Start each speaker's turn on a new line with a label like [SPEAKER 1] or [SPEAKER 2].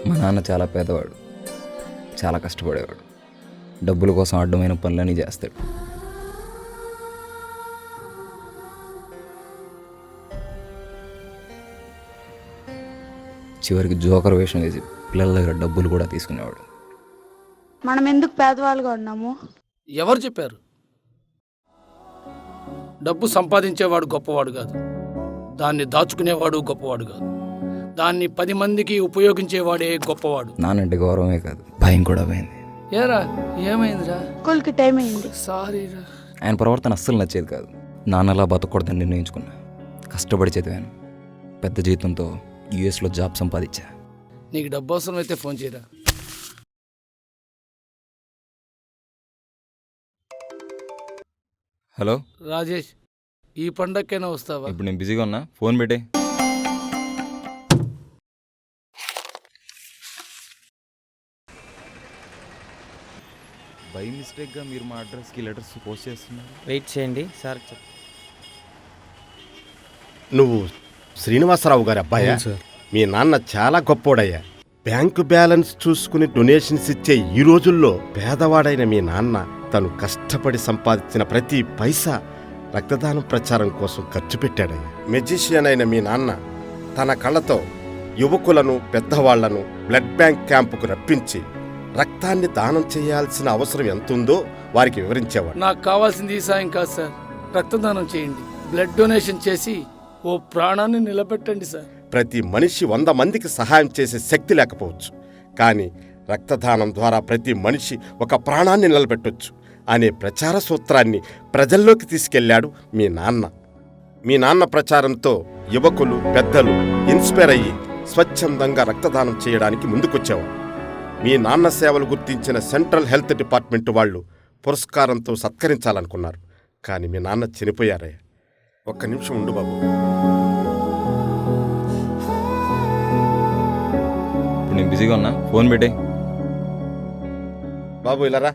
[SPEAKER 1] మా నాన్న చాలా పేదవాడు, చాలా కష్టపడేవాడు. డబ్బుల కోసం అడ్డమైన పనులన్నీ చేస్తాడు. చివరికి జోకర్ వేషం వేసి పిల్లల దగ్గర డబ్బులు కూడా తీసుకునేవాడు.
[SPEAKER 2] మనం ఎందుకు పేదవాళ్ళుగా ఉన్నాము?
[SPEAKER 3] ఎవరు చెప్పారు? డబ్బు సంపాదించేవాడు గొప్పవాడు కాదు, దాన్ని దాచుకునేవాడు గొప్పవాడు కాదు, దాన్ని 10 మందికి ఉపయోగించేవాడే గొప్పవాడు.
[SPEAKER 1] నానంటే గౌరవమే కాదు, భయం కూడా పోయింది.
[SPEAKER 3] ఏరా, ఏమైందిరా?
[SPEAKER 2] స్కూల్కి టైం అయింది.
[SPEAKER 3] సారీరా.
[SPEAKER 1] ఆయన ప్రవర్తన అస్సలు నచ్చేది కాదు. నాన్నలా బతకూడదని నిర్ణయించుకున్నా. కష్టపడి చదివాను, పెద్ద జీతంతో యుఎస్లో జాబ్ సంపాదించా.
[SPEAKER 3] నీకు డబ్బు అవసరం అయితే ఫోన్ చేయరా.
[SPEAKER 1] హలో
[SPEAKER 3] రాజేష్, ఈ పండక్కైనా వస్తావా?
[SPEAKER 1] ఇప్పుడు నేను బిజీగా ఉన్నా, ఫోన్ పెట్టే. బై మిస్టేక్గా మీరు మా అడ్రస్కి లెటర్స్ పోస్ట్ చేస్తున్నారు.
[SPEAKER 4] వెయిట్ చేయండి సార్.
[SPEAKER 5] నువ్వు శ్రీనివాసరావు గారి అబ్బాయా? మీ నాన్న చాలా గొప్పోడయ్యా. బ్యాంకు బ్యాలెన్స్ చూసుకుని డొనేషన్స్ ఇచ్చే ఈ రోజుల్లో పేదవాడైన మీ నాన్న తను కష్టపడి సంపాదించిన ప్రతి పైసా రక్తదానం ప్రచారం కోసం ఖర్చు పెట్టాడయ్యా. మెజిషియన్ అయిన మీ నాన్న తన కళ్ళతో యువకులను, పెద్దవాళ్లను బ్లడ్ బ్యాంక్ క్యాంపుకు రప్పించి రక్తాన్ని దానం చేయాల్సిన అవసరం ఎంతుందో వారికి వివరించేవాడు.
[SPEAKER 3] నాకు కావాల్సింది ఈ సాయం కాదు సార్, రక్తదానం చేయండి. బ్లడ్ డొనేషన్ చేసి ఓ ప్రాణాన్ని నిలబెట్టండి సార్.
[SPEAKER 5] ప్రతి మనిషి 100 మందికి సహాయం చేసే శక్తి లేకపోవచ్చు, కానీ రక్తదానం ద్వారా ప్రతి మనిషి ఒక ప్రాణాన్ని నిలబెట్టొచ్చు అనే ప్రచార సూత్రాన్ని ప్రజల్లోకి తీసుకెళ్లాడు మీ నాన్న. మీ నాన్న ప్రచారంతో యువకులు, పెద్దలు ఇన్స్పైర్ అయ్యి స్వచ్ఛందంగా రక్తదానం చేయడానికి ముందుకొచ్చేవారు. మీ నాన్న సేవలు గుర్తించిన సెంట్రల్ హెల్త్ డిపార్ట్మెంట్ వాళ్ళు పురస్కారంతో సత్కరించాలనుకున్నారు, కానీ మీ నాన్న చనిపోయారయ్యా. ఒక్క నిమిషం ఉండు బాబు.
[SPEAKER 1] ఇప్పుడు నేను బిజీగా ఉన్నా, ఫోన్ పెట్టే.
[SPEAKER 5] బాబు ఇలారా.